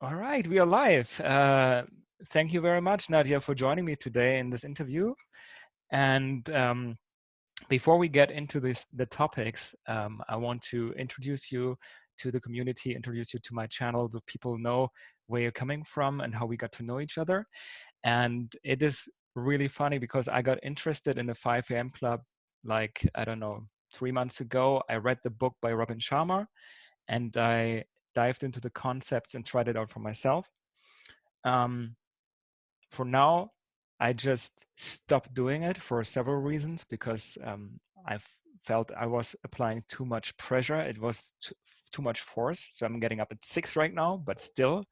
All right, we are live. Thank you very much, Nadia, for joining me today in this interview. And before we get into the topics, I want to introduce you to the community, introduce you to my channel, so people know where you're coming from and how we got to know each other. And it is really funny because I got interested in the 5 a.m. club like, I don't know, 3 months ago. I read the book by Robin Sharma and I dived into the concepts and tried it out for myself. Um, for now, I just stopped doing it for several reasons because I felt I was applying too much pressure. It was too much force. So I'm getting up at 6 right now, but still,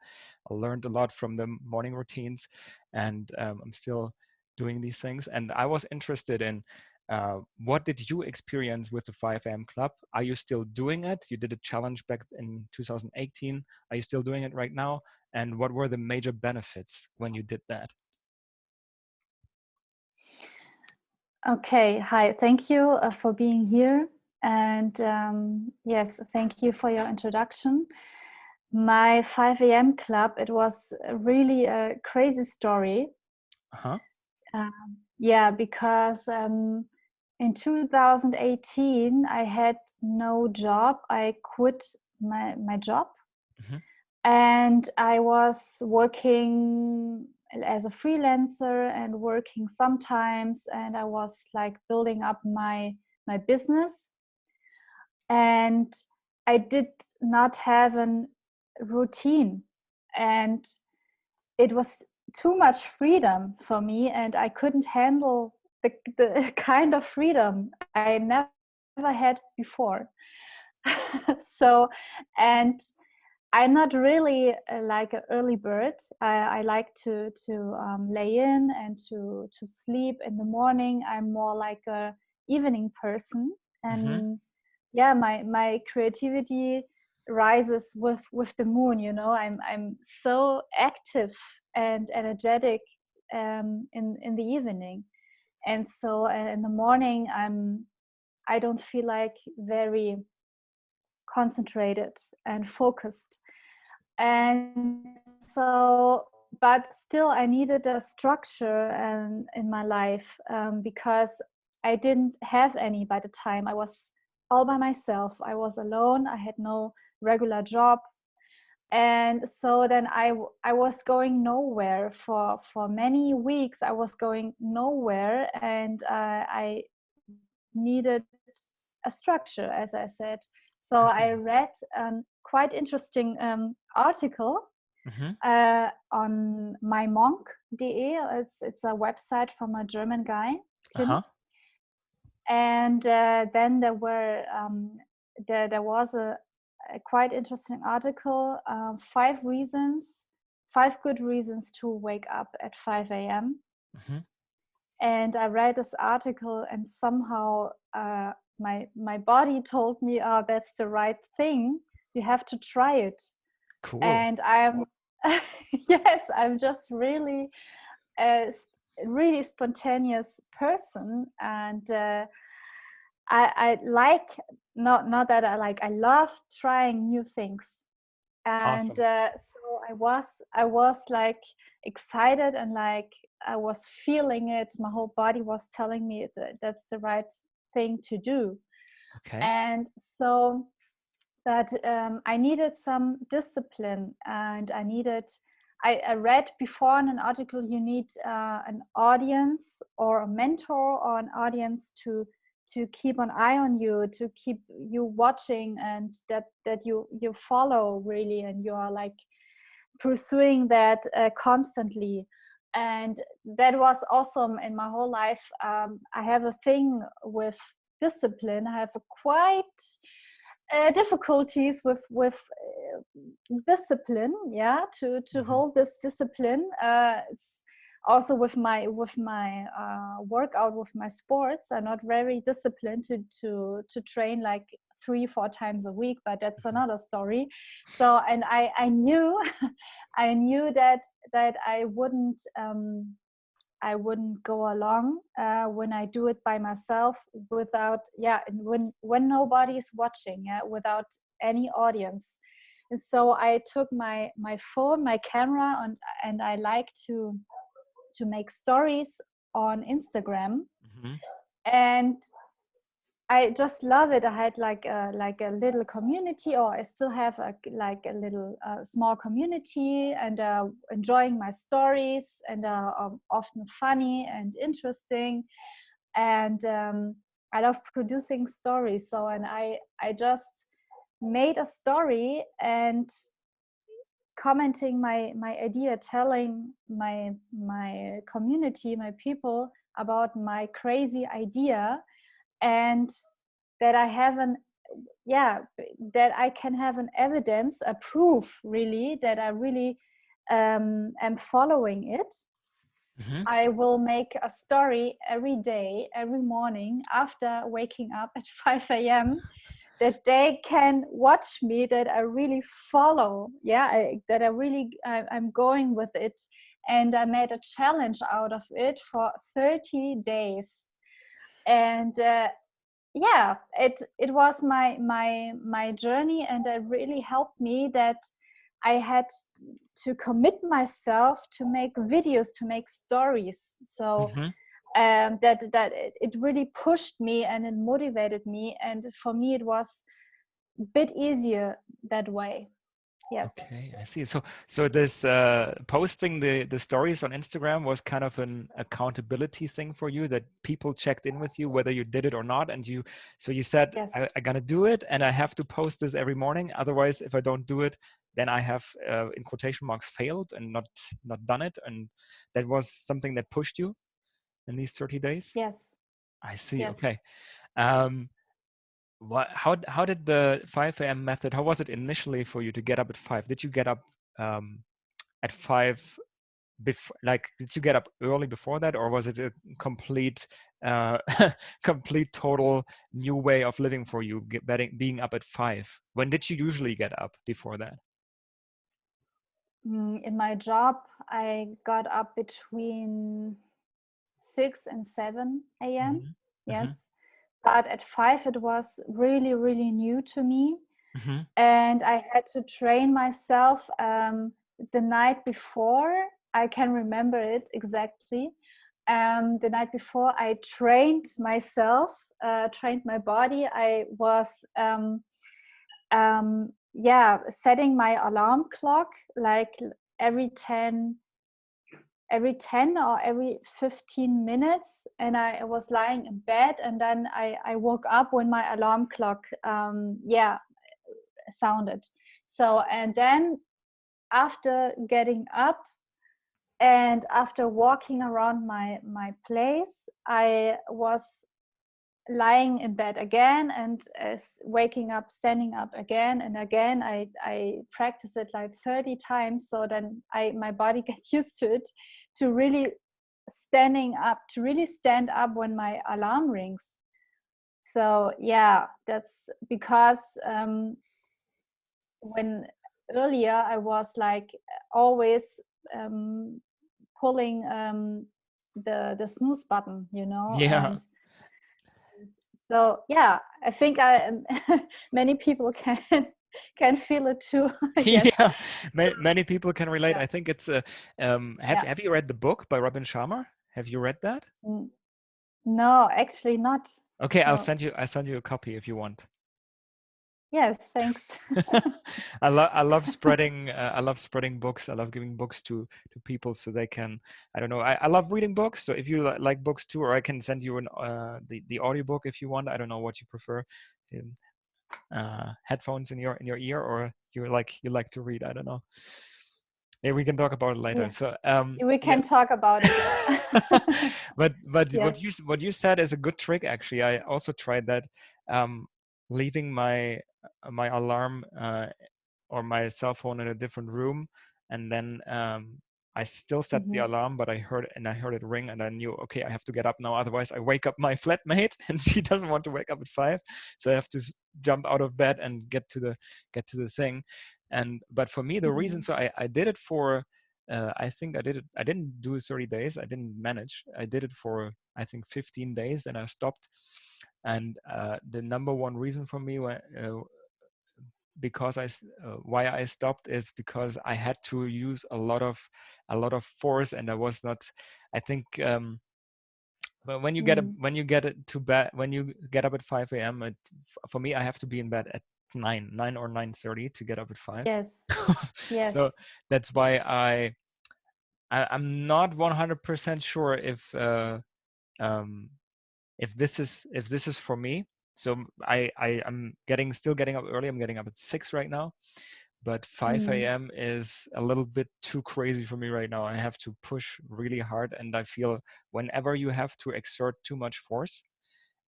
I learned a lot from the morning routines, and I'm still doing these things. And I was interested in what did you experience with the 5 a.m. club? Are you still doing it? You did a challenge back in 2018. Are you still doing it right now? And what were the major benefits when you did that? Okay, hi, thank you for being here. And yes, thank you for your introduction. My 5 a.m. club, it was really a crazy story. Uh-huh. Yeah, because in 2018, I had no job. I quit my job. Mm-hmm. And I was working as a freelancer and working sometimes, and I was like building up my business, and I did not have a routine, and it was too much freedom for me, and I couldn't handle the kind of freedom I never had before. So, and I'm not really like an early bird. I like to lay in and to sleep in the morning. I'm more like a evening person, Mm-hmm. and yeah, my creativity rises with the moon. You know, I'm so active and energetic in the evening, and so in the morning I don't feel like very concentrated and focused. And so, but still I needed a structure and in my life, because I didn't have any by the time. I was all by myself, I was alone, I had no regular job. And so then I was going nowhere for many weeks. I was going nowhere, and I needed a structure, as I said. So I I see. read a quite interesting article Mm-hmm. on mymonk.de. It's a website from a German guy, Tim. Uh-huh. And then there was a quite interesting article, 5 good reasons to wake up at 5 a.m. Mm-hmm. And I read this article, and somehow my body told me, oh, that's the right thing, you have to try it. Cool. And I'm yes, I'm just really really spontaneous person. And I like, not that I love trying new things. And Awesome. so I was like excited, and like I was feeling it, my whole body was telling me that that's the right thing to do. Okay. And so that I needed some discipline, and I read before in an article, you need an audience or a mentor or an audience to keep an eye on you, to keep you watching, and that you follow really, and you are like pursuing that constantly. And that was awesome in my whole life. I have a thing with discipline. I have a quite difficulties with discipline, yeah, to Mm-hmm. hold this discipline. It's also with my workout, with my sports. I'm not very disciplined to train like 3-4 times a week, but that's Mm-hmm. another story. So, and I knew I knew that I wouldn't go along when I do it by myself, without, yeah, when nobody is watching, yeah, without any audience. So I took my phone, my camera, and I like to make stories on Instagram, Mm-hmm. and I just love it. I had like a little community, or I still have like a little small community, and enjoying my stories, and often funny and interesting. And I love producing stories. So, and I just made a story and commenting my idea, telling my community, my people about my crazy idea, and that I have an yeah that I can have an evidence, a proof, really, that I really am following it. Mm-hmm. I will make a story every day, every morning after waking up at 5 a.m., that they can watch me, that I really follow, that I really I'm going with it. And I made a challenge out of it for 30 days. And it was my journey, and it really helped me that I had to commit myself to make videos, to make stories. So Mm-hmm. that it really pushed me and it motivated me, and for me it was a bit easier that way. Yes. Okay, I see. So this posting the stories on Instagram was kind of an accountability thing for you, that people checked in with you whether you did it or not, and you said, Yes. I gotta do it, and I have to post this every morning. Otherwise, if I don't do it, then I have in quotation marks failed and not done it. And that was something that pushed you in these 30 days. Yes. I see. Yes. Okay. Um, how did the 5 a.m. method, how was it initially for you to get up at 5? Did you get up um, at 5 before, like, did you get up early before that, or was it a complete uh, complete total new way of living for you, being up at 5? When did you usually get up before that? In my job, I got up between 6 and 7 a.m. Hmm. Hmm. Yes. But at 5, it was really, really new to me. Hmm. And I had to train myself the night before. I can remember it exactly. The night before, I trained myself, trained my body. I was setting my alarm clock like every 10 or every 15 minutes, and I was lying in bed, and then I woke up when my alarm clock sounded. So, and then after getting up and after walking around my place, I was lying in bed again, and waking up, standing up again and again. I practice it like 30 times, so then my body get used to it, to really stand up when my alarm rings. So yeah, that's because when earlier I was like always um, pulling the snooze button, Yeah. and so yeah, I think I many people can feel it too. Yes. Yeah, many people can relate. Yeah. I think it's Yeah. have you read the book by Robin Sharma? Have you read that? Mm, no, actually not. Okay, No. I'll send you a copy if you want. Yes, thanks. I love spreading books. I love giving books to people so they can, I don't know, I love reading books. So if you like books too, or I can send you an the audiobook if you want. I don't know what you prefer. Um, headphones in your ear, or you like to read. I don't know. Maybe we can talk about it later. Yeah, So we yeah. can talk about it. Yeah. But Yes. what you said is a good trick, actually. I also tried that, um, leaving my alarm or my cell phone in a different room, and then I still set the Hmm. alarm, but I heard it ring, and I knew, okay, I have to get up now, otherwise I wake up my flatmate, and she doesn't want to wake up at 5, so I have to jump out of bed and get to the thing. And but for me, the reason, Hmm. so I did it for I think I didn't do 30 days. I didn't manage. I did it for, I think, 15 days, and I stopped. And the number one reason for me because why I stopped is because I had to use a lot of force, and I was not. I think but Mm. when you get it to bed, when you get up at 5 a.m., for me, I have to be in bed at 9 or 9:30 to get up at 5. Yes. Yes. So that's why I'm not 100% sure um, if this is for me. So I'm still getting up early. I'm getting up at 6 right now, but 5 Mm. a.m. is a little bit too crazy for me right now. I have to push really hard, and I feel whenever you have to exert too much force,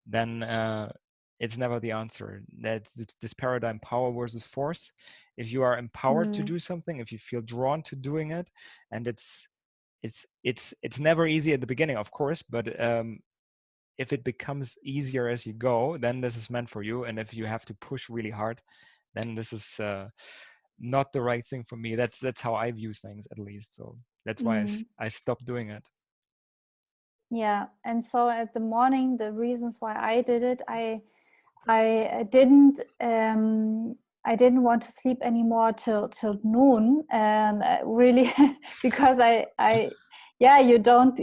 then it's never the answer. That's this paradigm: power versus force. If you are empowered to Mm. do something, if you feel drawn to doing it, and it's never easy at the beginning, of course, but if it becomes easier as you go, then this is meant for you. And if you have to push really hard, then this is not the right thing for me. That's how I view things, at least. So that's why Mm. I stopped doing it. Yeah. And so at the morning, the reasons why I did it, I didn't I didn't want to sleep anymore till noon, and really because I yeah, you don't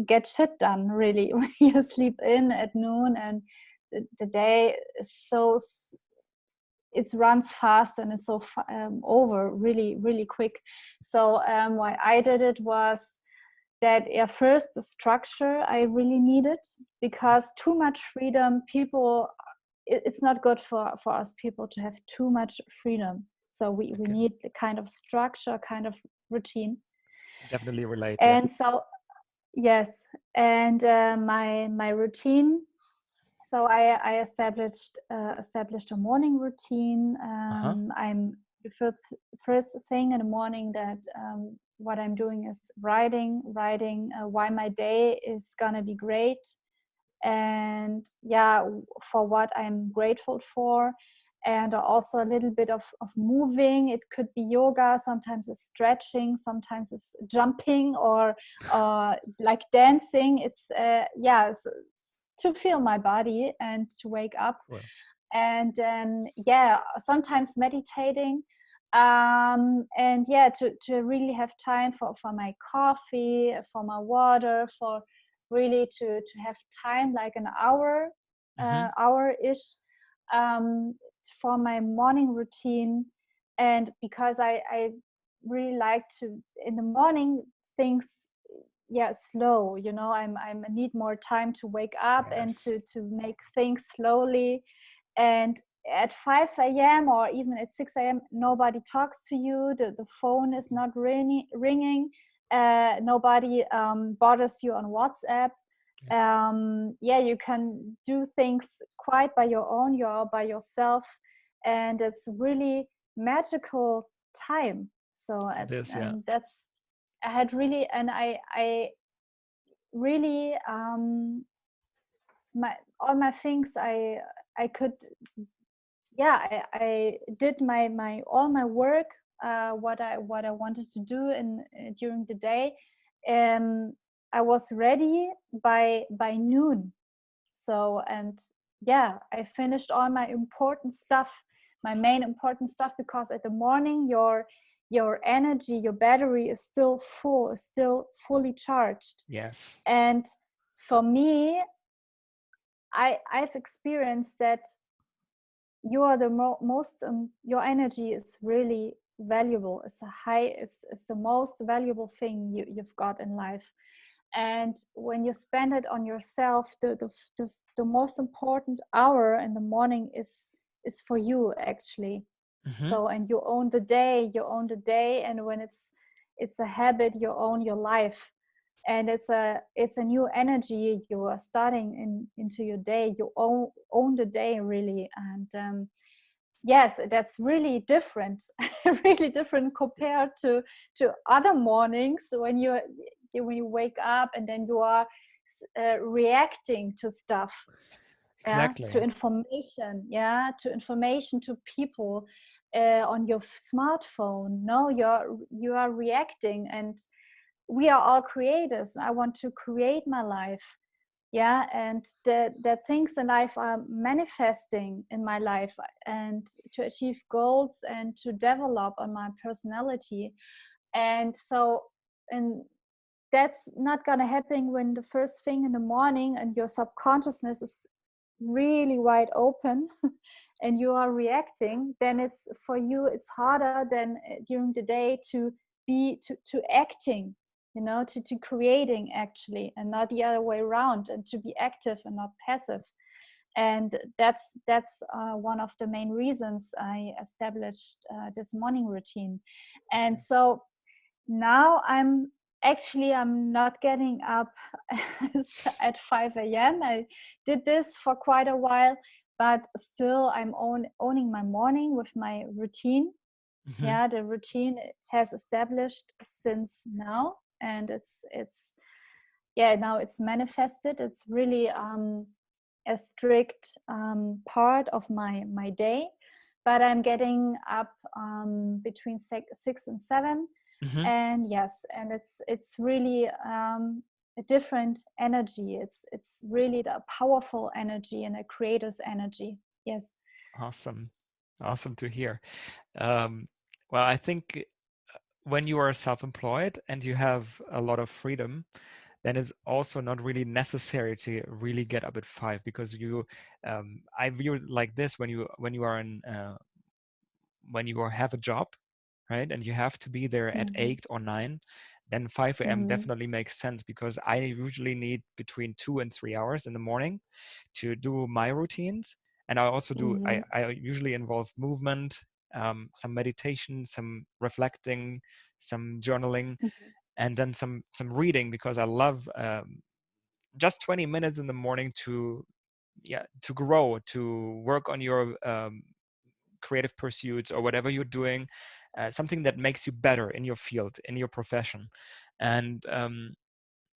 get shit done really when you sleep in at noon, and the day is so it runs fast, and it's so over really quick. So why I did it was that at first the structure I really needed, because too much freedom, people, it's not good for us people to have too much freedom. So we Okay, need the kind of structure, kind of routine. definitely relate. Yeah. And so yes, and my routine, so I established a morning routine. Uh-huh. I'm the first thing in the morning that what I'm doing is writing why my day is gonna be great, and yeah, for what I'm grateful for, and also a little bit of moving. It could be yoga, sometimes it's stretching, sometimes it's jumping, or like dancing. It's yeah, to feel my body and to wake up. Well, And then yeah, sometimes meditating, and yeah, to really have time for my coffee, for my water, for really to have time, like an hour, mm-hmm. hour-ish, um, for my morning routine. And because I really like to in the morning things, yeah, slow, you know, I need more time to wake up and Yes. to make things slowly. And at 5 a.m. or even at 6 a.m., nobody talks to you, the phone is not ringing, nobody bothers you on WhatsApp. Yeah. Yeah, you can do things quite by your own, you're by yourself, and it's really magical time. So It is. Yeah. and that's, I had really, and I really my all my things I could, yeah, I did my all my work, what I wanted to do in during the day, and I was ready by noon. So, and yeah, I finished all my important stuff, my main important stuff, because at the morning your energy, your battery is still full, is still fully charged. Yes. And for me, I've experienced that you are the most your energy is really valuable. It's a high, it's the most valuable thing you've got in life. And when you spend it on yourself, the most important hour in the morning is for you, actually. Mm-hmm. So, and you own the day, you own the day, and when it's a habit, you own your life. And it's a new energy you are starting into your day. You own the day, really. And yes, that's really different, really different compared to other mornings when when you wake up and then you are reacting to stuff, yeah, to Exactly. information, yeah, to information, to people, on your smartphone. No, you are reacting. And we are all creators. I want to create my life. yeah, and that things in life are manifesting in my life, and to achieve goals and to develop on my personality. And so, and that's not going to happen when the first thing in the morning and your subconsciousness is really wide open and you are reacting. Then it's for you, it's harder than during the day to be to acting, you know, to creating actually, and not the other way around, and to be active and not passive. And that's one of the main reasons I established this morning routine. And so now I'm not getting up at 5 a.m. I did this for quite a while, but still I'm owning my morning with my routine. Mm-hmm. Yeah, the routine has established since now, and it's yeah, now it's manifested. It's really a strict part of my day, but I'm getting up between 6 and 7. Mm-hmm. And yes, and it's really a different energy. It's really the powerful energy and a creator's energy. Yes. Awesome. Awesome to hear. Um, well, I think when you are self-employed and you have a lot of freedom, then it's also not really necessary to really get up at 5, because I view it like this: when you are in when you have a job, right, and you have to be there at Mm-hmm. 8 or 9, then 5 a.m. Mm-hmm. definitely makes sense, because I usually need between 2 and 3 hours in the morning to do my routines. And I also do, Mm-hmm. I usually involve movement, some meditation, some reflecting, some journaling, and then some reading, because I love just 20 minutes in the morning to, yeah, to grow, to work on your creative pursuits or whatever you're doing, something that makes you better in your field, in your profession, and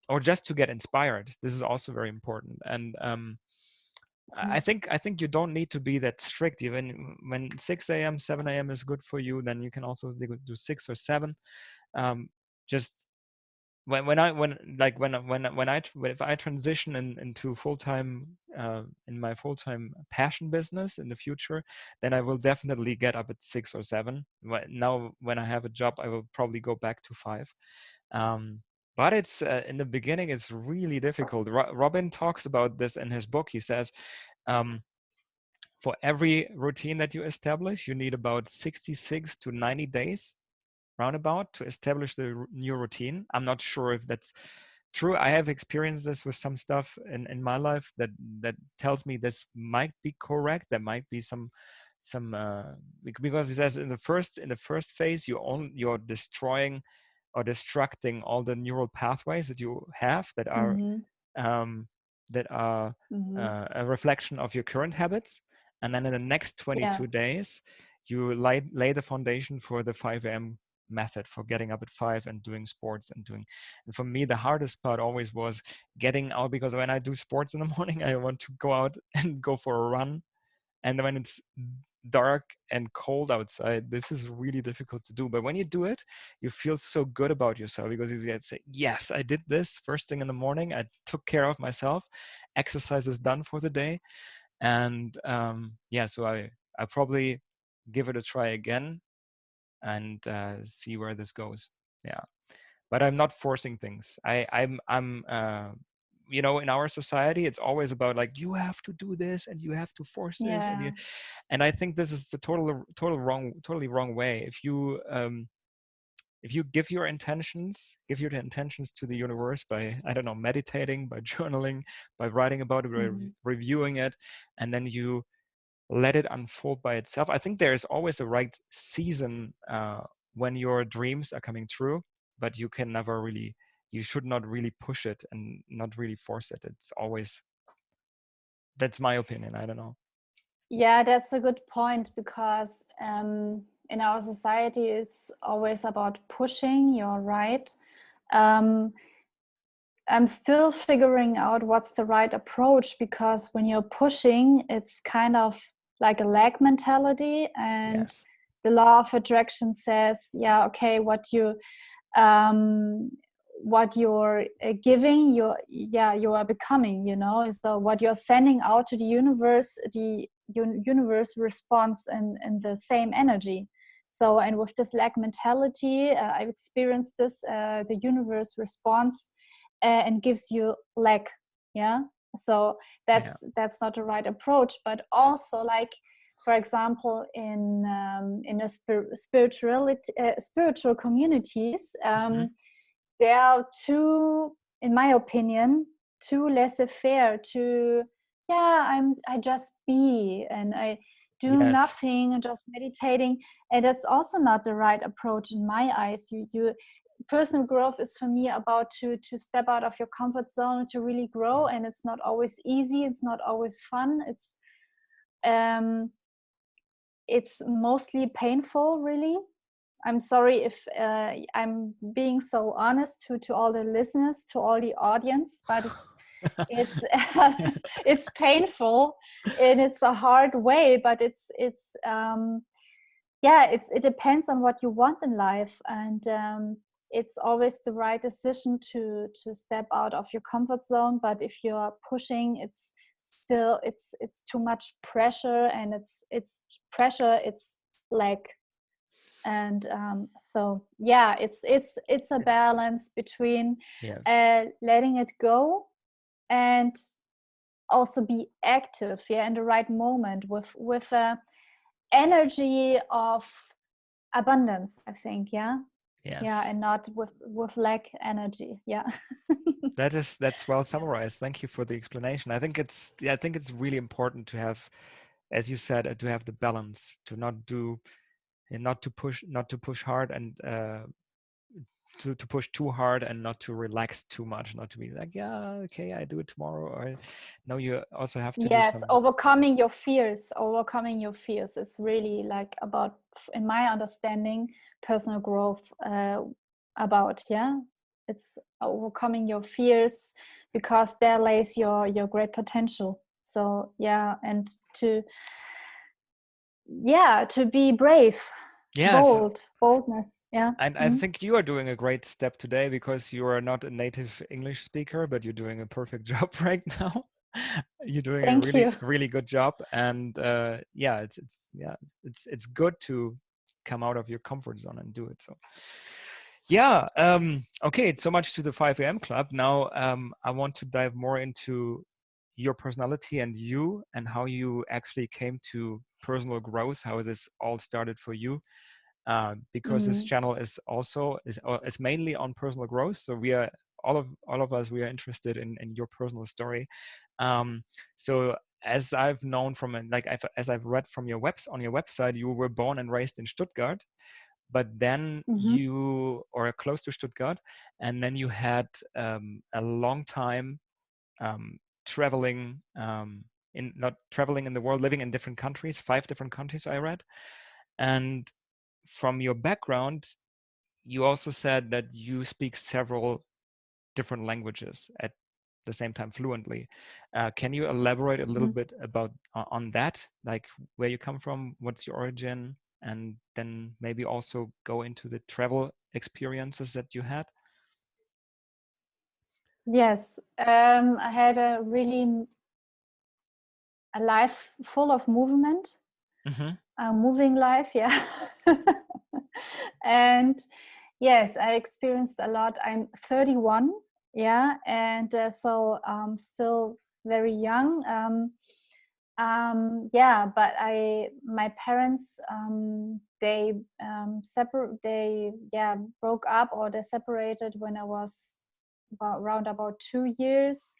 or just to get inspired. This is also very important. And Mm-hmm. I think you don't need to be that strict. Even when 6 a.m., 7 a.m. is good for you, then you can also do 6 or 7. Um, just if I transition into full time in my full time passion business in the future, then I will definitely get up at 6 or 7. Now when I have a job, I will probably go back to 5. Um, but it's in the beginning, it's really difficult. Robin talks about this in his book. He says, um, for every routine that you establish, you need about 66 to 90 days roundabout to establish the new routine. I'm not sure if that's true. I have experienced this with some stuff in my life that tells me this might be correct. There might be some because he says in the first phase you're destroying or destructing all the neural pathways that you have Mm-hmm. um, that are Mm-hmm. a reflection of your current habits. And then in the next Yeah. 22 days, you lay the foundation for the 5 a.m. method, for getting up at 5 and doing sports and for me, the hardest part always was getting out, because when I do sports in the morning, I want to go out and go for a run. And when it's dark and cold outside, this is really difficult to do. But when you do it, you feel so good about yourself, because you get say, yes, I did this first thing in the morning. I took care of myself. Exercise is done for the day. And yeah, so I probably give it a try again and see where this goes. Yeah, but I'm not forcing things. I'm in our society, it's always about like, you have to do this and you have to force this, Yeah. and I think this is the totally wrong way. If you give your intentions to the universe by, I don't know, meditating, by journaling, by writing about it, by Mm-hmm. reviewing it, and then you let it unfold by itself. I think there is always a right season when your dreams are coming true, but you should not really push it and not really force it. It's always, that's my opinion. I don't know. Yeah, that's a good point, because in our society, it's always about pushing. You're right. Um, I'm still figuring out what's the right approach, because when you're pushing, it's kind of like a lag mentality. And Yes. the law of attraction says, yeah, okay, um, what you're giving, you are becoming, you know. So what you're sending out to the universe, the universe responds in the same energy. So, and with this lack mentality, I've experienced this, the universe responds and gives you lack. Yeah. So Yeah. that's not the right approach. But also, like, for example, in a spiritual communities, Mm-hmm. there are too, in my opinion, too laissez-faire, too, I just be, and I do Yes. nothing, just meditating. And that's also not the right approach in my eyes. You personal growth is for me about to step out of your comfort zone, to really grow. Yes. And it's not always easy, it's not always fun, um it's mostly painful, really. I'm sorry if I'm being so honest to all the listeners, to all the audience, but it's it's painful, and it's a hard way. But it depends on what you want in life, and it's always the right decision to step out of your comfort zone. But if you're pushing, it's still, it's too much pressure, and it's pressure, it's like, and so yeah, it's a It's balance between yes. letting it go and also be active, yeah, in the right moment, with energy of abundance, I think. Yeah, Yes. and not with lack energy. Yeah. That's well summarized. Thank you for the explanation. I think it's really important to have, as you said, to have the balance, to not do and not to push hard and to push too hard and not to relax too much, not to be like, yeah, okay, I do it tomorrow. Or no, you also have to do Yes, some. overcoming your fears is really like about, in my understanding, personal growth, about, yeah, it's overcoming your fears, because there lays your great potential. So yeah, and to be brave, Yes, boldness, yeah. and I Mm. think you are doing a great step today because you are not a native English speaker, but you're doing a perfect job right now. You're doing a Thank really you. really good job, and yeah, it's good to come out of your comfort zone and do it. So yeah, okay, so much to the 5 a.m. club. Now I want to dive more into your personality and you and how you actually came to personal growth, how this all started for you, because this Mm. channel is also is mainly on personal growth. So we are all of us, we are interested in your personal story. Um, so as I've known from as I've read from your on your website, you were born and raised in Stuttgart, but then Mm-hmm. you or close to Stuttgart, and then you had a long time traveling in not traveling in the world, living in different countries, 5 different countries I read, and from your background, you also said that you speak several different languages at the same time fluently. Can you elaborate a little Mm. bit about on that, like where you come from, what's your origin, and then maybe also go into the travel experiences that you had? Yes, I had a life full of movement, Mm-hmm. a moving life, yeah. And yes, I experienced a lot. I'm 31, yeah, and so still very young. Yeah, but my parents, they broke up, or they separated when I was about 2 years.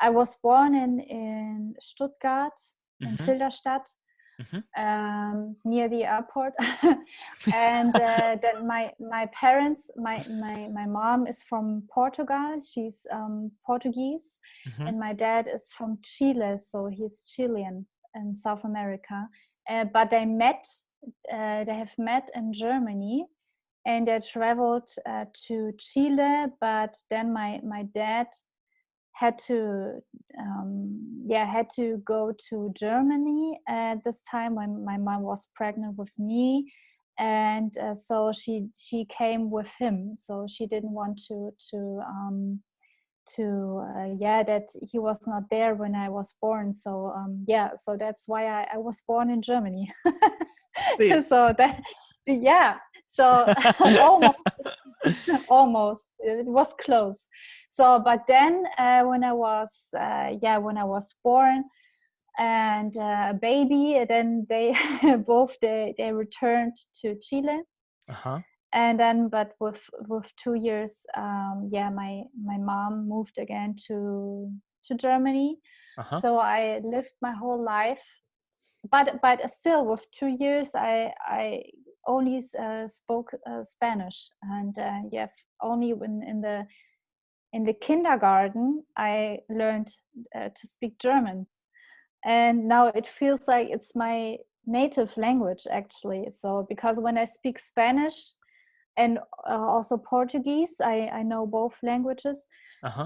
I was born in Stuttgart, in Mm-hmm. Filderstadt, Mm-hmm. near the airport. And then my parents, my mom is from Portugal. She's Portuguese, Mm-hmm. and my dad is from Chile, so he's Chilean in South America. But they have met in Germany, and they traveled to Chile. But then my dad had to had to go to Germany at this time when my mom was pregnant with me. and so she came with him. So she didn't want that he was not there when I was born. So so that's why I was born in Germany. See. So that, yeah, so almost, almost, it was close. So but then when I was born and a baby, then they they returned to Chile. Uh-huh. And then but with 2 years, my mom moved again to Germany. Uh-huh. So I lived my whole life, but still with 2 years I only spoke Spanish. And only when in the kindergarten I learned to speak German. And now it feels like it's my native language, actually. So because when I speak Spanish and also Portuguese, I know both languages. Uh-huh.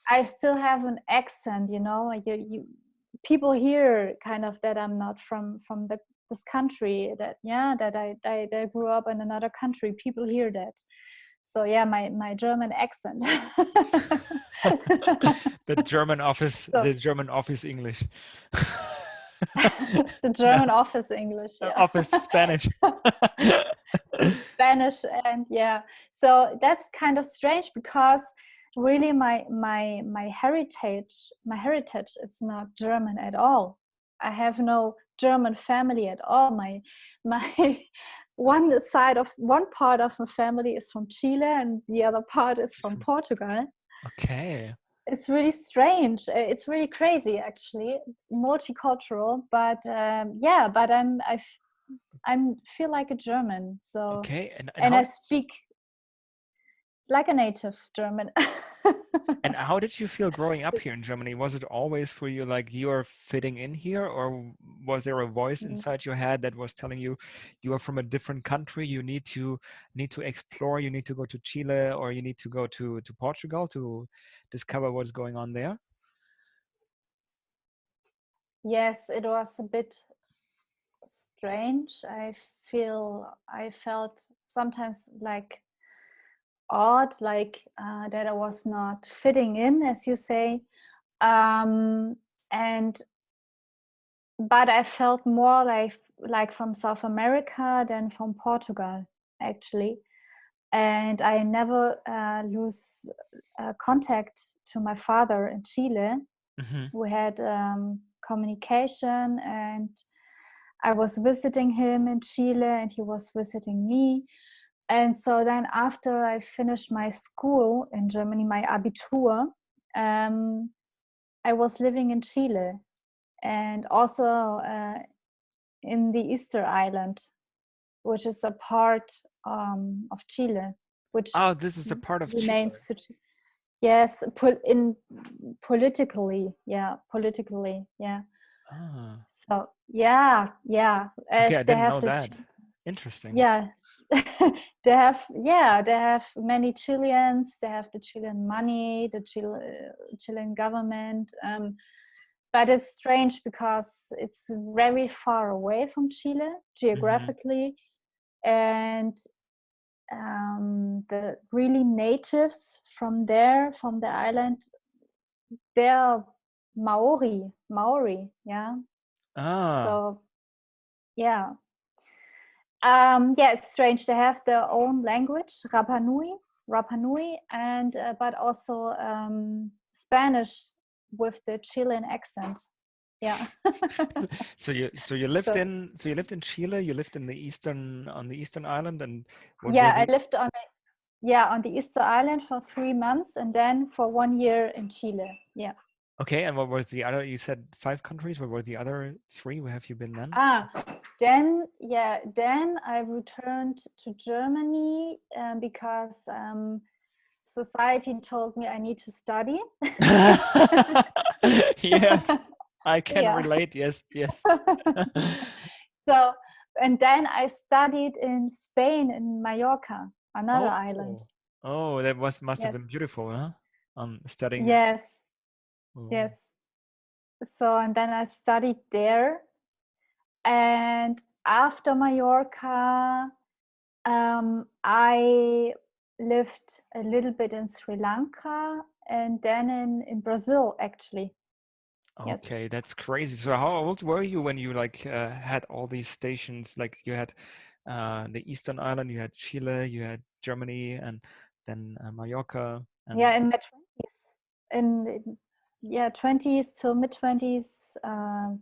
I still have an accent, people hear kind of that I'm not from this country, that I grew up in another country. People hear that. So yeah, my German accent. The German office, So the German office English. the No, German office English, yeah. office Spanish. Spanish. And so that's kind of strange, because really my heritage is not German at all. I have no German family at all. My one part of my family is from Chile and the other part is from Portugal. Okay. It's really strange. It's really crazy, actually, multicultural. But but I feel like a German. So, Okay. And and how I speak like a native German. and how did you feel growing up here in Germany? Was it always for you like you are fitting in here, or was there a voice inside your head that was telling you you are from a different country, you need to explore, you need to go to Chile, or you need to go to Portugal to discover what's going on there? Yes, it was a bit strange. I felt sometimes like odd, like that I was not fitting in, as you say. And but I felt more like from South America than from Portugal, actually. And I never lose contact to my father in Chile. Hmm. We had communication, and I was visiting him in Chile and he was visiting me. And so then after I finished my school in Germany, my Abitur, I was living in Chile, and also in the Easter Island, which is a part of Chile, which Oh, this is a part of Chile. remains to yes, in politically, yeah. Ah, So okay, as I they didn't have know that. Interesting. yeah, they have many Chileans. They have the Chilean money, the Chilean government. But it's strange because it's very far away from Chile Hmm. geographically, and the really natives from there, from the island, they're Maori, yeah. Ah, So yeah, it's strange. They have their own language, Rapa Nui, and but also Spanish with the Chilean accent. Yeah. So so you lived in Chile, you lived in the eastern island, and what were yeah, I the lived on the Easter Island for 3 months, and then for 1 year in Chile. Yeah. okay, and what was the other? You said 5 countries. What were the other three? Where have you been then? Ah, then I returned to Germany because society told me I need to study. Yes, I can Yeah. relate. Yes, yes. So, and then I studied in Spain, in Mallorca, another island. Oh, oh, that must have Yes, been beautiful, huh? Studying. yes, Oh. yes. So, and then I studied there, and after Mallorca, I lived a little bit in Sri Lanka and then in Brazil, actually. Yes. Okay, that's crazy. So how old were you when you like had all these stations? Like you had the Eastern Island, you had Chile, you had Germany, and then Mallorca. And Yeah, in my 20s. Yeah, 20s till mid 20s.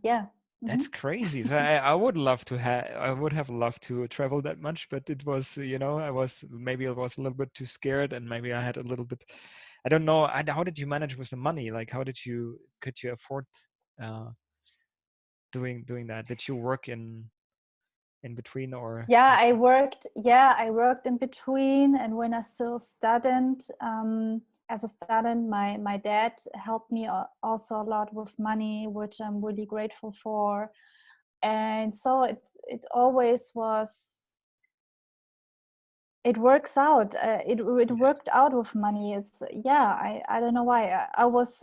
Yeah. that's crazy. So I would love to have, I would have loved to travel that much, but it was, you know, maybe I was a little bit too scared, and maybe I had a little bit, I don't know. How did you manage with the money? Like, could you afford uh, doing that? Did you work in between, or Yeah, I worked. Yeah, I worked in between, and when I still studied, as a student, my dad helped me also a lot with money, which I'm really grateful for. And so it always was. It works out. It worked out with money. It's yeah. I don't know why. I was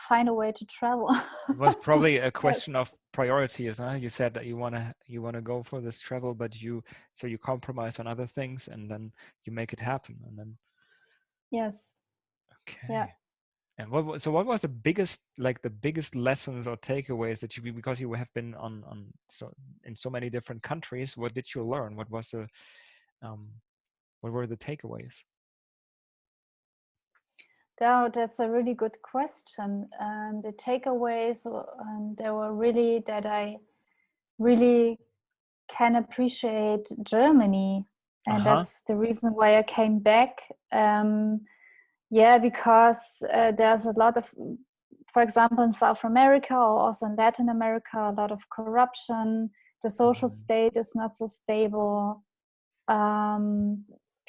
find a way to travel. it was probably a Yes. question of priorities, huh? You said that you wanna go for this travel, but you compromise on other things, and then you make it happen, and then Yes. Yeah. okay. And what was the biggest, like the biggest lessons or takeaways that because you have been on so in so many different countries, what did you learn? Um what were the takeaways? Oh, that's a really good question. The takeaways, they were really that I really can appreciate Germany, and Uh-huh. that's the reason why I came back. Yeah, because there's a lot of, for example, in South America or also in Latin America, a lot of corruption. The social Mhm. state is not so stable.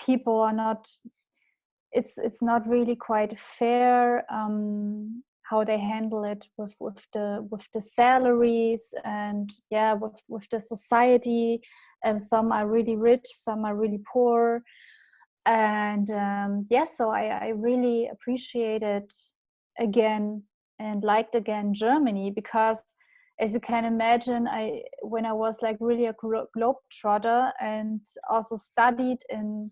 People are not. It's not really quite fair how they handle it with the salaries, and yeah, with the society. Some are really rich, some are really poor, and yes, so I really appreciated again and liked again Germany, because as you can imagine, I when I was like really a globetrotter and also studied in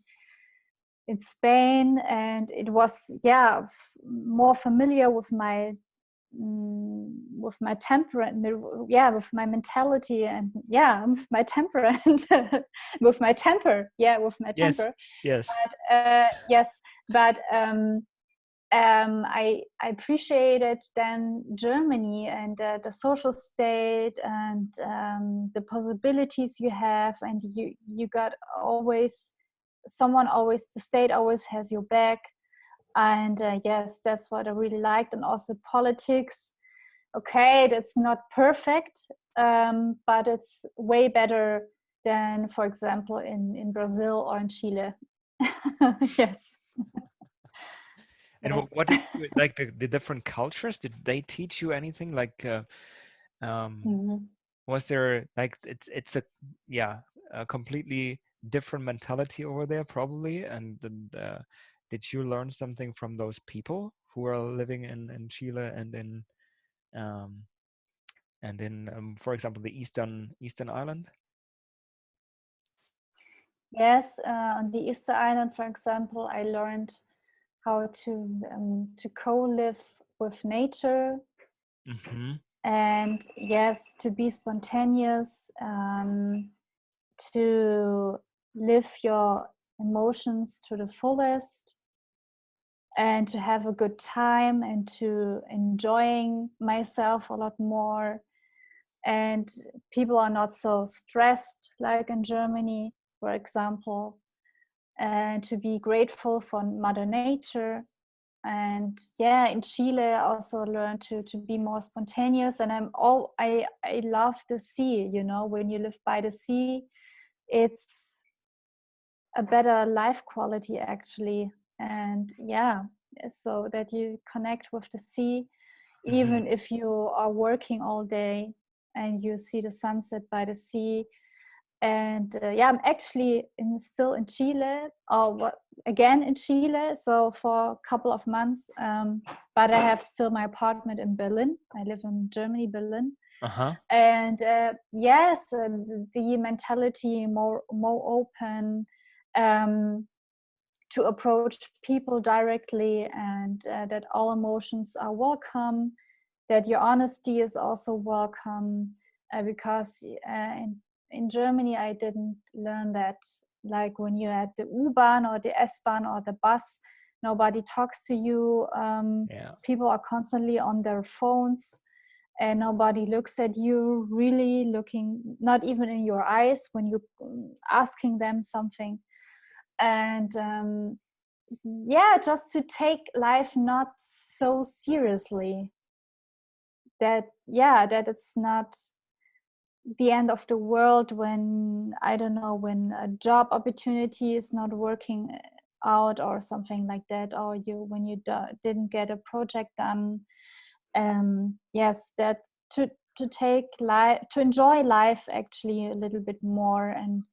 Spain, and it was yeah more familiar with my temperament, yeah, with my mentality, and yeah, with my temperament, with my temper, yeah, with my Yes. temper. Yes. But yes, but I appreciated then Germany and the social state, and the possibilities you have, and you got always someone, always the state always has your back. And yes, that's what I really liked. And also politics, okay, that's not perfect, but it's way better than, for example, in Brazil or in Chile. Yes. And Yes. what did you like the different cultures? Did they teach you anything? Like um Mhm. was there like it's a yeah, a completely different mentality over there probably, and did you learn something from those people who are living in Chile um and in for example the Eastern Island? Yes, on the Easter Island, for example, I learned how to co-live with nature, Mm-hmm. and yes, to be spontaneous, to live your emotions to the fullest, and to have a good time, and to enjoying myself a lot more. And people are not so stressed like in Germany, for example, and to be grateful for Mother Nature. And yeah, in Chile I also learned to be more spontaneous. And I love the sea, you know, when you live by the sea, it's a better life quality actually. And yeah, so that you connect with the sea, Mm-hmm. even if you are working all day and you see the sunset by the sea. And yeah, I'm actually still in Chile, or what, again in Chile, so for a couple of months, but I have still my apartment in Berlin. I live in Germany, Berlin. Uh-huh. And yes, the mentality more open, um, to approach people directly, and that all emotions are welcome, that your honesty is also welcome, because in Germany I didn't learn that. Like when you're at the U-Bahn or the S-Bahn or the bus, nobody talks to you. Yeah. People are constantly on their phones, and nobody looks at you, really looking, not even in your eyes when you asking them something. And yeah, just to take life not so seriously, that yeah, that it's not the end of the world when, I don't know, when a job opportunity is not working out or something like that, or you when you didn't get a project done. Yes, that to take life, to enjoy life actually a little bit more. And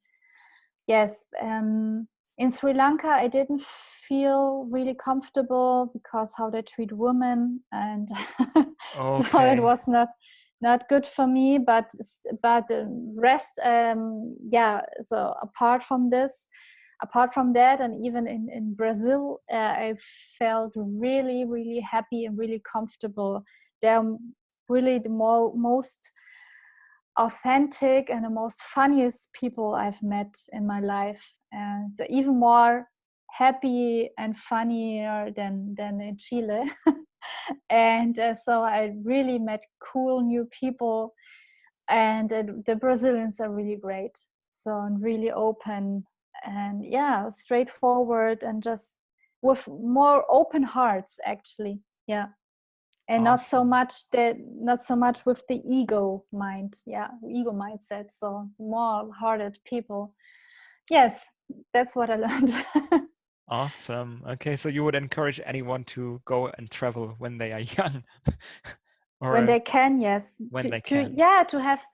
yes, in Sri Lanka I didn't feel really comfortable because how they treat women, and so it Okay. was not good for me. But the rest, yeah. So apart from that, and even in Brazil, I felt really really happy and really comfortable. They're really the most authentic and the most funniest people I've met in my life, and they're even more happy and funnier than in Chile. And so I really met cool new people, and the Brazilians are really great, so and really open, and yeah, straightforward, and just with more open hearts actually. Yeah. And Awesome. not so much with the ego mind, yeah, ego mindset, so more hearted people. Yes, that's what I learned. Awesome. Okay, so you would encourage anyone to go and travel when they are young, When or they can, yes, when they to can. yeah, to have,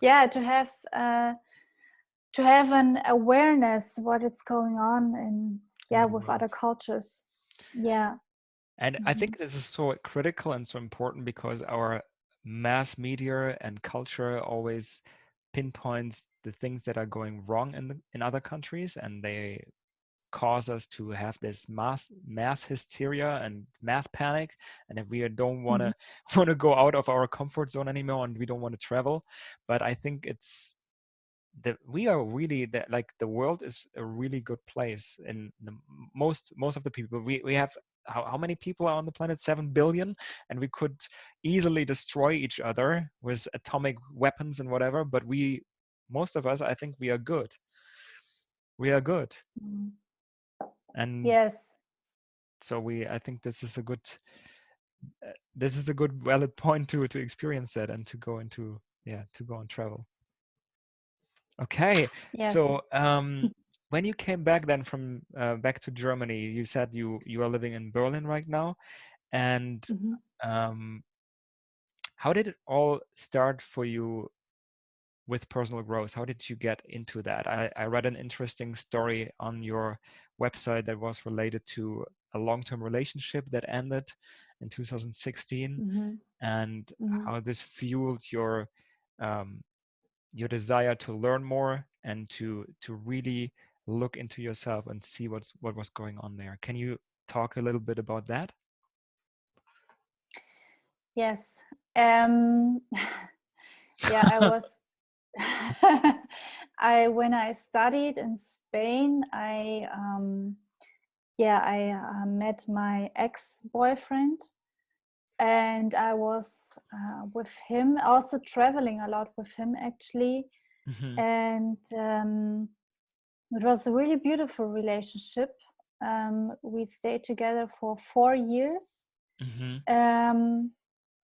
yeah, to have an awareness what is going on in, In yeah, the with world. other cultures. Yeah. And I Hmm. think this is so critical and so important because our mass media and culture always pinpoints the things that are going wrong in other countries, and they cause us to have this mass hysteria and mass panic, and that we don't want Hmm. to want to go out of our comfort zone anymore, and we don't want to travel. But I think it's that we are really that, like, the world is a really good place. And most of the people, we have, how many people are on the planet? 7 billion, and we could easily destroy each other with atomic weapons and whatever, but we, most of us, I think we are good. We are good. And Yes. so I think this is a good valid point to experience that and to go into, yeah, to go and travel. Okay, Yes. so when you came back then from back to Germany, you said you are living in Berlin right now, and Hmm. um, how did it all start for you with personal growth? How did you get into that? I read an interesting story on your website that was related to a long-term relationship that ended in 2016, Hmm. and Hmm. how this fueled um, your desire to learn more and to really look into yourself and see what was going on there. Can you talk a little bit about that? Yes. um yeah, I was I when I studied in Spain, I met my ex-boyfriend, and I was with him, also traveling a lot with him actually. Hmm. And it was a really beautiful relationship. We stayed together for 4 years. Hmm. Um,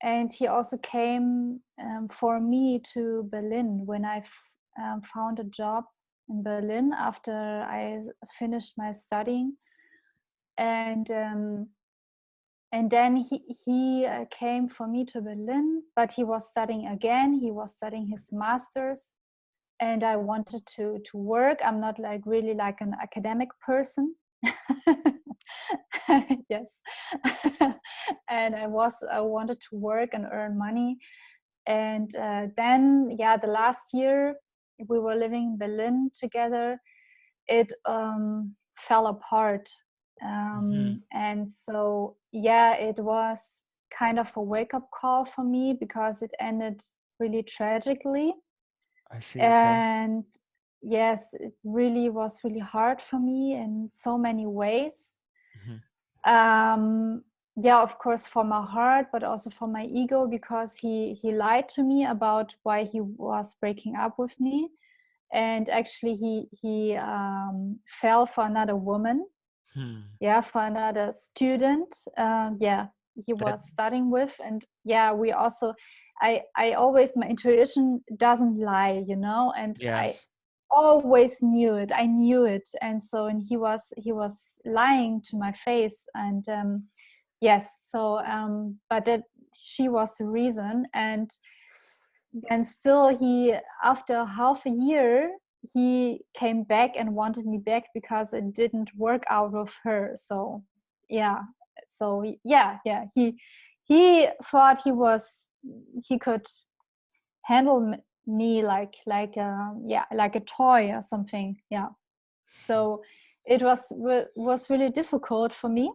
and he also came for me to Berlin when I found a job in Berlin after I finished my studying. And then he came for me to Berlin, but he was studying again. He was studying his master's, and I wanted to work. I'm not like really like an academic person. Yes. And I wanted to work and earn money. And then, yeah, the last year we were living in Berlin together, it fell apart. And so, yeah, it was kind of a wake-up call for me because it ended really tragically. I see. Okay. And yes, it really was really hard for me in so many ways. um yeah, of course, for my heart, but also for my ego, because he lied to me about why he was breaking up with me. And actually he fell for another woman, yeah, for another student, yeah, he That was studying with. And yeah, we also, I always, my intuition doesn't lie, you know, and I yes. always knew it, I knew it. And so, and he was lying to my face. And yes, so but that, she was the reason. And still, he, after half a year, he came back and wanted me back because it didn't work out with her. So yeah, so yeah, he thought he could handle me like a toy or something. Yeah, so it was really difficult for me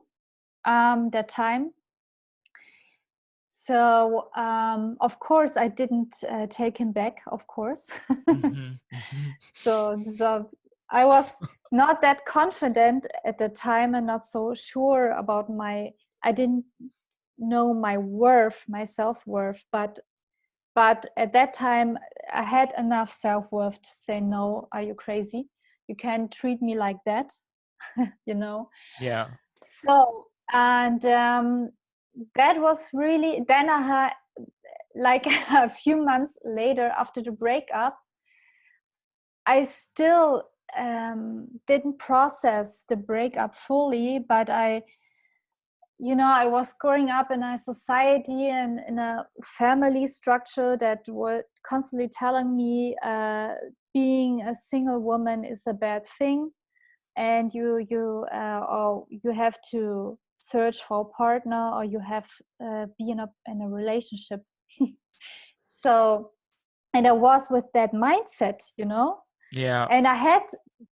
that time. So of course I didn't take him back, of course. So I was not that confident at the time, and not so sure about I didn't know my worth, my self-worth. But at that time I had enough self-worth to say, no, are you crazy? You can't treat me like that. you know Yeah. so, and that was really, then I had, like, a few months later, after the breakup, I still didn't process the breakup fully. But I was growing up in a society and in a family structure that was constantly telling me being a single woman is a bad thing, and you have to search for a partner, or you have be in a relationship. So, and I was with that mindset, Yeah. and I had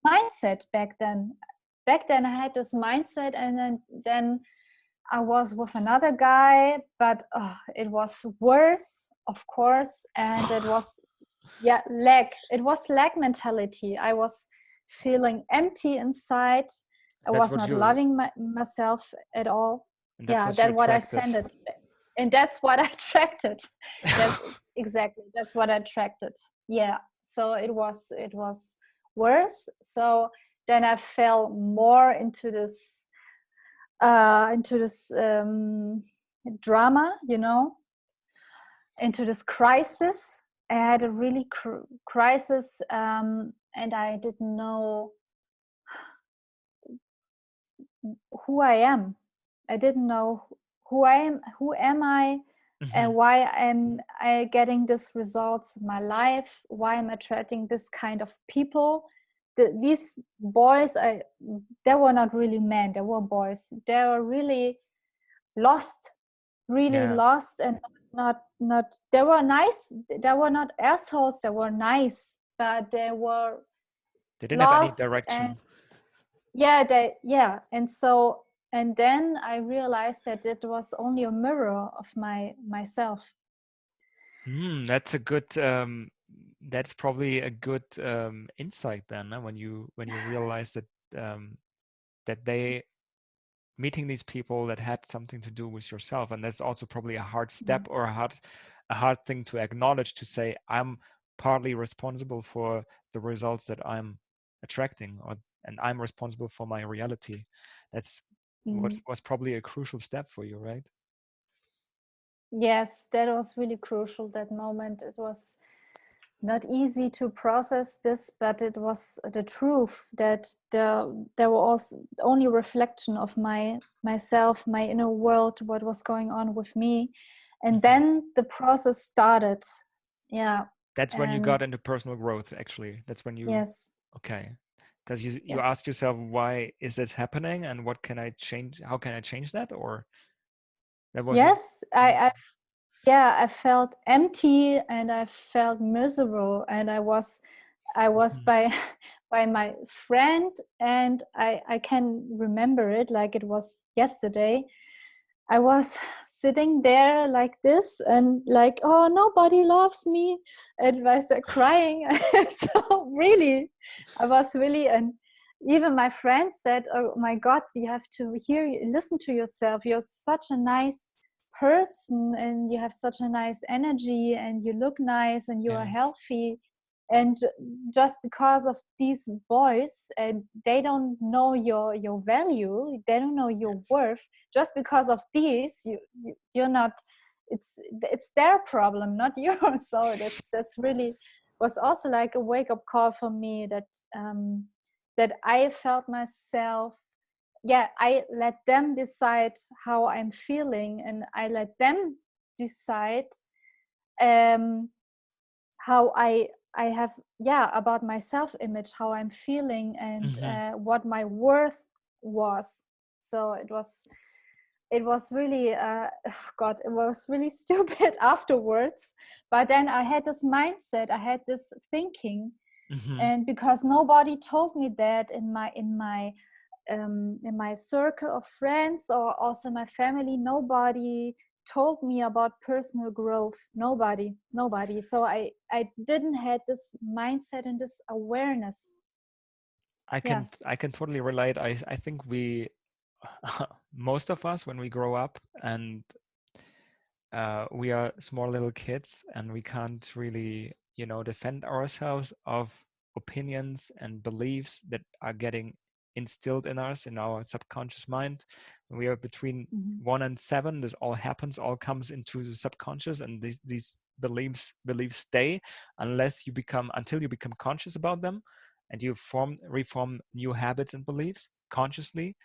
mindset back then I had this mindset. And then I was with another guy, but it was worse, of course. And it was, yeah, lack mentality. I was feeling empty inside. I That's was what not you loving myself at all. and that's Yeah, what you that's what I attracted. sent it, and that's what I attracted. That's exactly, that's what I attracted. Yeah, so it was worse. So then I fell more into this drama, into this crisis. I had a really crisis, and I didn't know who I am. I didn't know who I am. Who am I? And why am I getting these results in my life? Why am I attracting this kind of people? These boys, they were not really men. They were boys. They were lost, really Yeah. lost, and not. They were nice. They were not assholes. They were nice, but they were They didn't have any lost. And direction. and so, and then I realized that it was only a mirror of myself. That's a good that's probably a good insight then, when you realize that that they meeting these people that had something to do with yourself. And that's also probably a hard step, or a hard thing to acknowledge, to say I'm partly responsible for the results that I'm attracting, and I'm responsible for my reality. That's what Mm. was probably a crucial step for you, right? Yes, that was really crucial, that moment. It was not easy to process this, but it was the truth, that there were also only reflection of myself, my inner world, what was going on with me. And then the process started. Yeah. That's when you And got into personal growth, actually. That's when you, yes, okay. Because you yes, ask yourself, why is this happening, and what can I change? How can I change that? Or that was a, yes, I yeah, I felt empty and I felt miserable, and I was Mhm. by by my friend, and I can remember it like it was yesterday. I was sitting there like this and like, oh, nobody loves me, and I was crying. So really, I was really, and even my friend said, "Oh my God, you have to listen to yourself. You're such a nice person, and you have such a nice energy, and you look nice, and you are Yes. healthy." And just because of these boys, and they don't know your value, they don't know your Yes. worth, just because of these, you're not, it's their problem, not yours. So that's really was also like a wake-up call for me, that that I felt myself, yeah, I let them decide how I'm feeling, and I let them decide um how I have, yeah, about my self image, how I'm feeling, and Hmm. what my worth was. So it was really God, it was really stupid afterwards. But then I had this mindset, I had this thinking, Hmm. and because nobody told me that in my circle of friends, or also my family, nobody told me about personal growth. Nobody. So I didn't had this mindset and this awareness. Yeah. I can totally relate. I think we most of us, when we grow up and we are small little kids and we can't really, defend ourselves of opinions and beliefs that are getting instilled in us in our subconscious mind. When we are between Mhm. 1 and 7, this all happens, all comes into the subconscious, and these beliefs stay until you become conscious about them, and you reform new habits and beliefs consciously.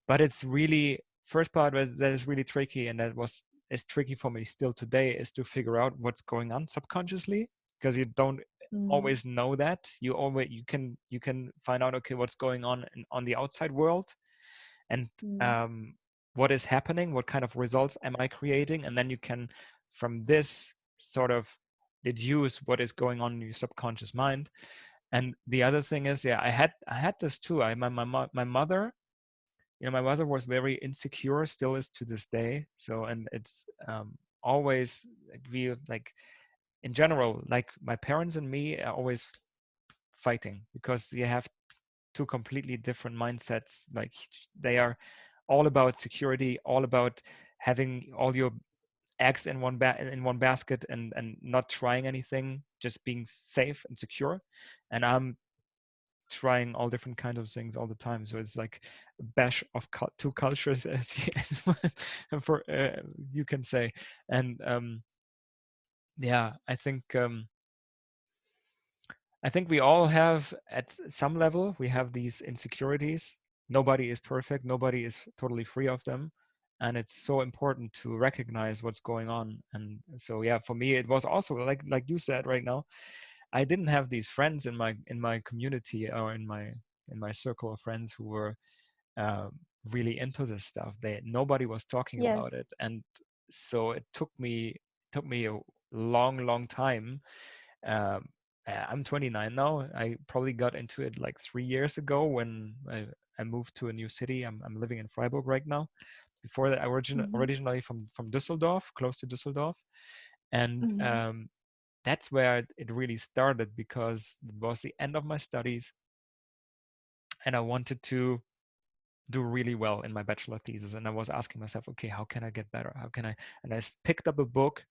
But it's really first part was that is really tricky, and that was is tricky for me still today, is to figure out what's going on subconsciously, because you don't Mm. always know that. You can find out, okay, what's going on on the outside world, and Mm. um, what is happening, what kind of results am I creating, and then you can from this sort of deduce what is going on in your subconscious mind. And the other thing is, yeah, I had this too. My mother, my mother was very insecure, still is to this day. So, and it's always like we like in general, like my parents and me are always fighting because you have two completely different mindsets. Like they are all about security, all about having all your eggs in one basket, and not trying anything, just being safe and secure. And I'm trying all different kinds of things all the time. So it's like a bash of two cultures, as for you can say. And yeah, I think we all have, at some level, we have these insecurities. Nobody is perfect. Nobody is totally free of them. And it's so important to recognize what's going on. And so, yeah, for me, it was also like you said right now. I didn't have these friends in my community, or in my circle of friends who were really into this stuff. Nobody was talking about Yes. it, and so it took me a long time. um, I'm 29 now. I probably got into it like 3 years ago when I moved to a new city. I'm living in Freiburg right now. Before that, I Hmm. originally from Düsseldorf, close to Düsseldorf, and Hmm. that's where it really started, because it was the end of my studies, and I wanted to do really well in my bachelor thesis. And I was asking myself, okay, how can I get better? How can I? And picked up a book.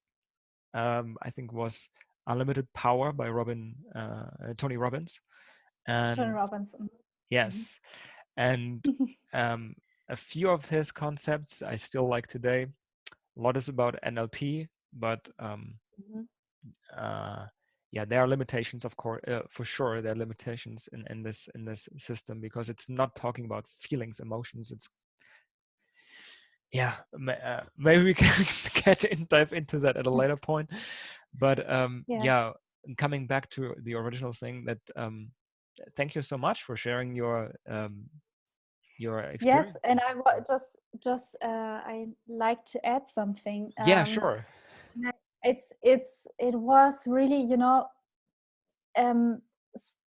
I think was Unlimited Power by Tony Robbins. Tony And Robbins. Hmm. yes, and um, a few of his concepts I still like today. A lot is about NLP, but Hmm. uh, yeah, there are limitations, of course, for sure. There are limitations in this system, because it's not talking about feelings, emotions. It's yeah, maybe we can dive into that at a later point. But Yes. yeah, coming back to the original thing, that thank you so much for sharing your Yes, experience. and I just I like to add something. Yeah, sure. It was really, you know, um, s-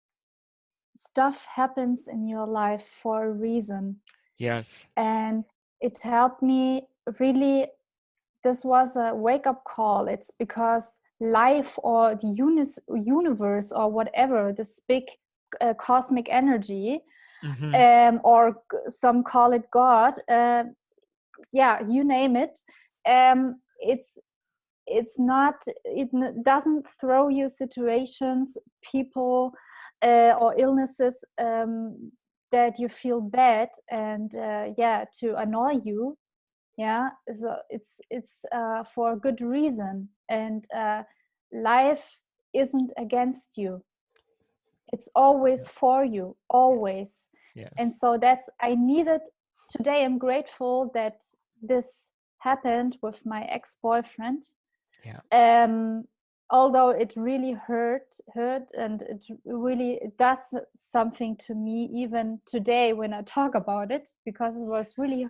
stuff happens in your life for a reason, Yes. and it helped me really. This was a wake-up call. It's because life or the universe or whatever, this big cosmic energy, Mm-hmm. or some call it God, yeah, you name it. It's not, doesn't throw you situations, people, or illnesses, that you feel bad, and yeah, to annoy you. Yeah, so it's for a good reason, and life isn't against you. It's Yeah. always for you, Yes. always. And Yes. so that's, I needed, today I'm grateful that this happened with my ex-boyfriend. Yeah. um Although it really hurt, and it does something to me even today when I talk about it, because it was really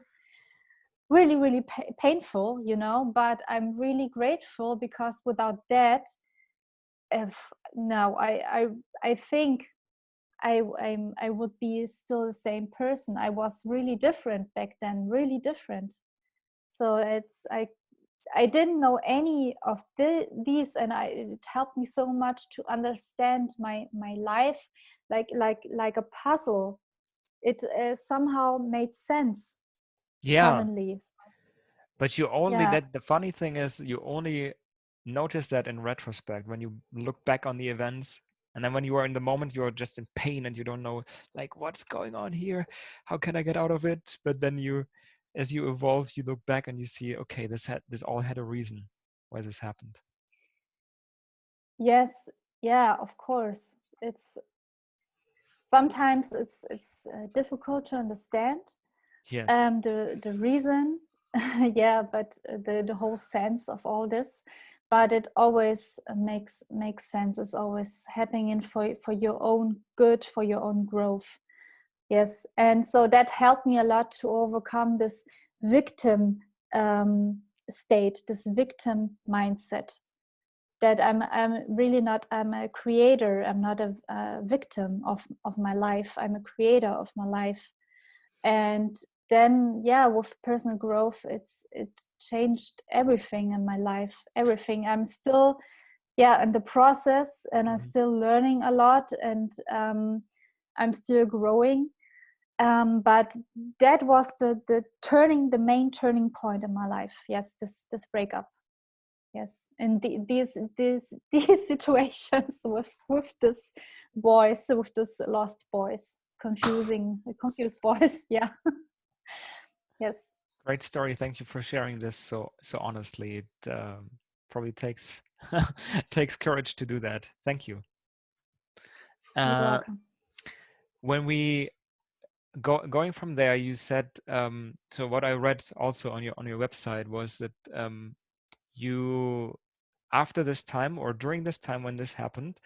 really painful, you know. But I'm really grateful, because without that, if no, I think I would be still the same person. I was really different back then, really different. So I didn't know any of these, and it helped me so much to understand my life, like a puzzle. It somehow made sense Yeah. suddenly. But you only, Yeah. that the funny thing is, you only notice that in retrospect when you look back on the events. And then when you are in the moment, you're just in pain and you don't know, like, what's going on here? How can I get out of it? But then you, as you evolve, you look back and you see, okay, this all had a reason why this happened. Yes. Yeah. Of course. It's sometimes it's difficult to understand Yes. the reason. Yeah, but the whole sense of all this, but it always makes sense. It's always happening for your own good, for your own growth. Yes. And so that helped me a lot to overcome this victim state, this victim mindset, that I'm really not, I'm a creator. I'm not a victim of my life. I'm a creator of my life. And then, yeah, with personal growth, it changed everything in my life, everything. I'm still, yeah, in the process, and I'm Mhm. still learning a lot, and I'm still growing. But that was the main turning point in my life. Yes, this breakup. Yes, and these situations with this boys, with this lost boys, confused boys. Yeah. Yes. Great story. Thank you for sharing this so honestly. It probably takes takes courage to do that. Thank you. You're Uh, welcome. when we going from there, you said, so what I read also on your website was that, you, after this time or during this time when this happened,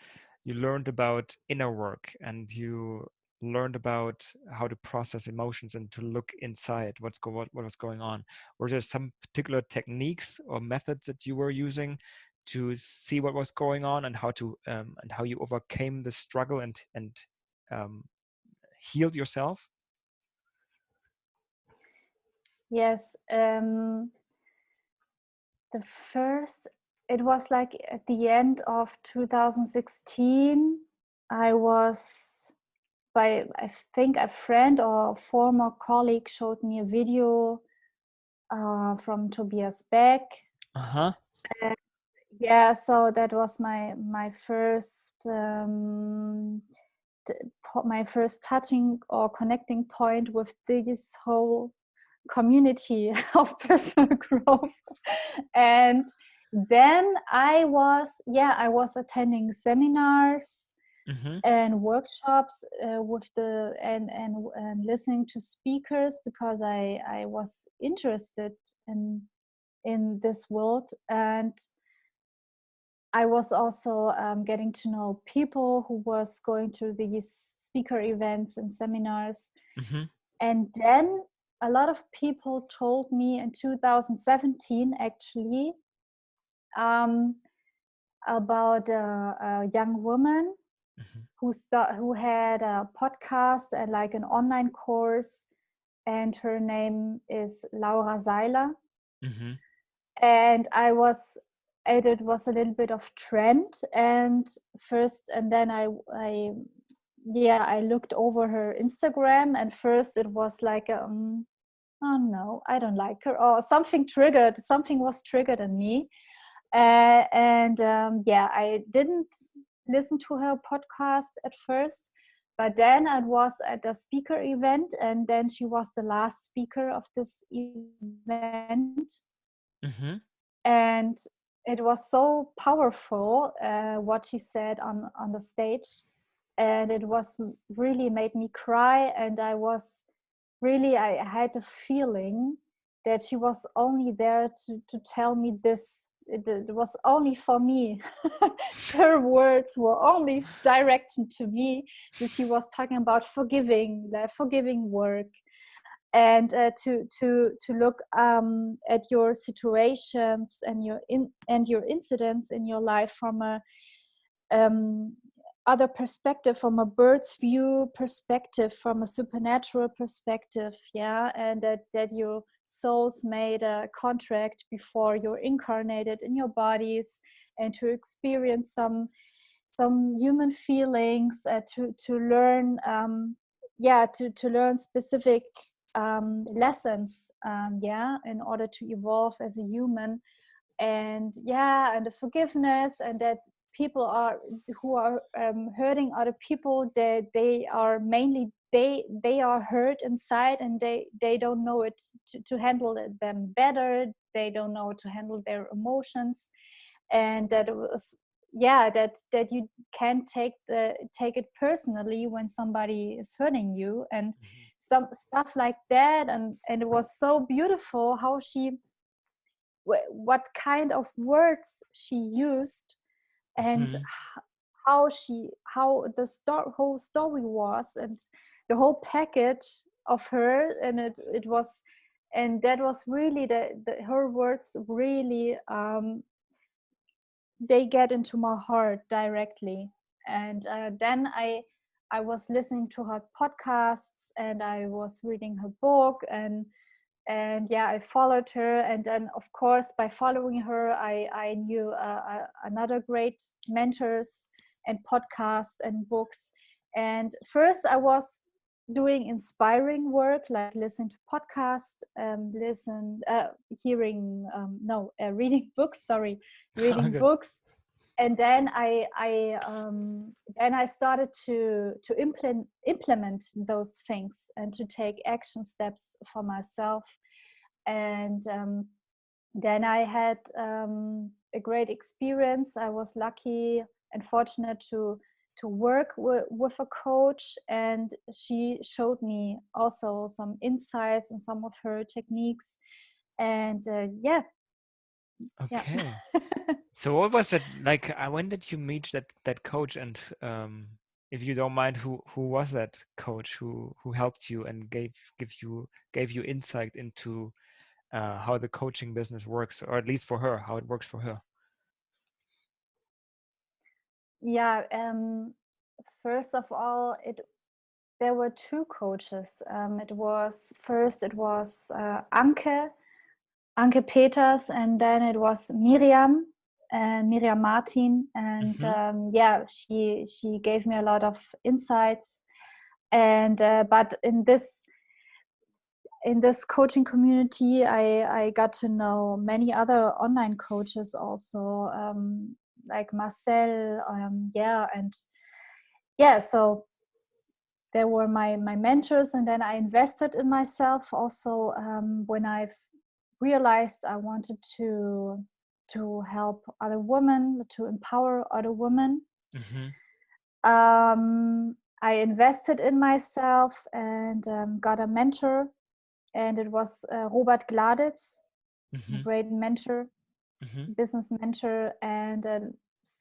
you learned about inner work, and you learned about how to process emotions and to look inside what was going on. Were there some particular techniques or methods that you were using to see what was going on, and how to, and how you overcame the struggle, and um, healed yourself? Yes. The first, it was like at the end of 2016. I was, by, I think a friend or a former colleague showed me a video from Tobias Beck. Uh-huh. Uh, yeah, so that was my first my first touching or connecting point with this whole community of personal growth. And then I was attending seminars Mm-hmm. and workshops with the and listening to speakers, because I was interested in this world. And I was also getting to know people who was going to these speaker events and seminars. Mm-hmm. And then a lot of people told me in 2017, actually, um, about a young woman Mhm. who had a podcast and like an online course, and her name is Laura Seiler. Mhm. And it was a little bit of trend, and then I looked over her Instagram, and first it was like oh no, I don't like her, or something was triggered in me. I didn't listen to her podcast at first, but then I was at a speaker event, and then she was the last speaker of this event, Mhm. and it was so powerful what she said on the stage, and it was really made me cry, and I had a feeling that she was only there to tell me this. It was only for me. Her words were only directed to me. That she was talking about the forgiving work, and to look at your situations and your incidents in your life from a um, other perspective, from a bird's view perspective, from a supernatural perspective, yeah, and that your souls made a contract before you're incarnated in your bodies, and to experience some human feelings, to learn to learn specific lessons, in order to evolve as a human, and the forgiveness, and that people are who are hurting other people, they are mainly they are hurt inside, and they don't know it to handle them better. They don't know to handle their emotions, and that it was that you can take it personally when somebody is hurting you, and Mhm. some stuff like that. And it was so beautiful how she what kind of words she used, and Mhm. how the whole story was, and the whole package of her. And it was, and that was really her words really they get into my heart directly. And then I was listening to her podcasts, and I was reading her book, and I followed her. And then of course by following her I knew another great mentors and podcasts and books. And first I was doing inspiring work, like listening to podcasts, reading books, reading Okay. books. And then I started to implement those things, and to take action steps for myself. And then I had a great experience. I was lucky and fortunate to work with a coach, and she showed me also some insights and some of her techniques. And yeah. Okay. So what was it like? When did you meet that coach? And if you don't mind, who was that coach who helped you and gave you insight into how the coaching business works, or at least for her, how it works for her? Yeah, first of all, there were two coaches. It was Anke Peters, and then it was Miriam Martin. And Mhm. she gave me a lot of insights. And but in this coaching community, I got to know many other online coaches also, like Marcel, and so they were my mentors. And then I invested in myself also, when I've realized I wanted to help other women, to empower other women. Mhm. I invested in myself, and got a mentor, and it was Robert Gladitz, a Mhm. great mentor, Mhm. business mentor. And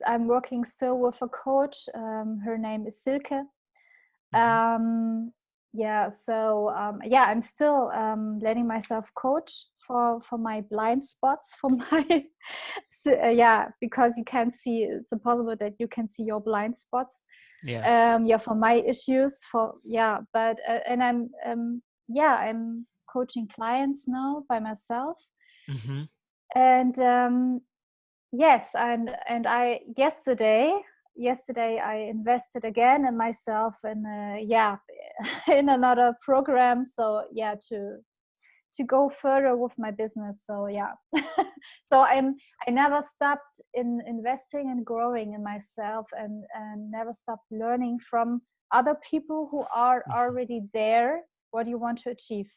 I'm working still with a coach. Her name is Silke. Mhm. I'm still letting myself coach for my blind spots, for my yeah, because you can see, it's impossible that you can see your blind spots. Yes. Yeah, for my issues, for yeah, but and I'm coaching clients now by myself. Mm-hmm. And yes, and I yesterday I invested again in myself, and yeah, in another program, so yeah, to go further with my business. So yeah, so I never stopped in investing and growing in myself, and never stopped learning from other people who are Mm-hmm. already there what you want to achieve.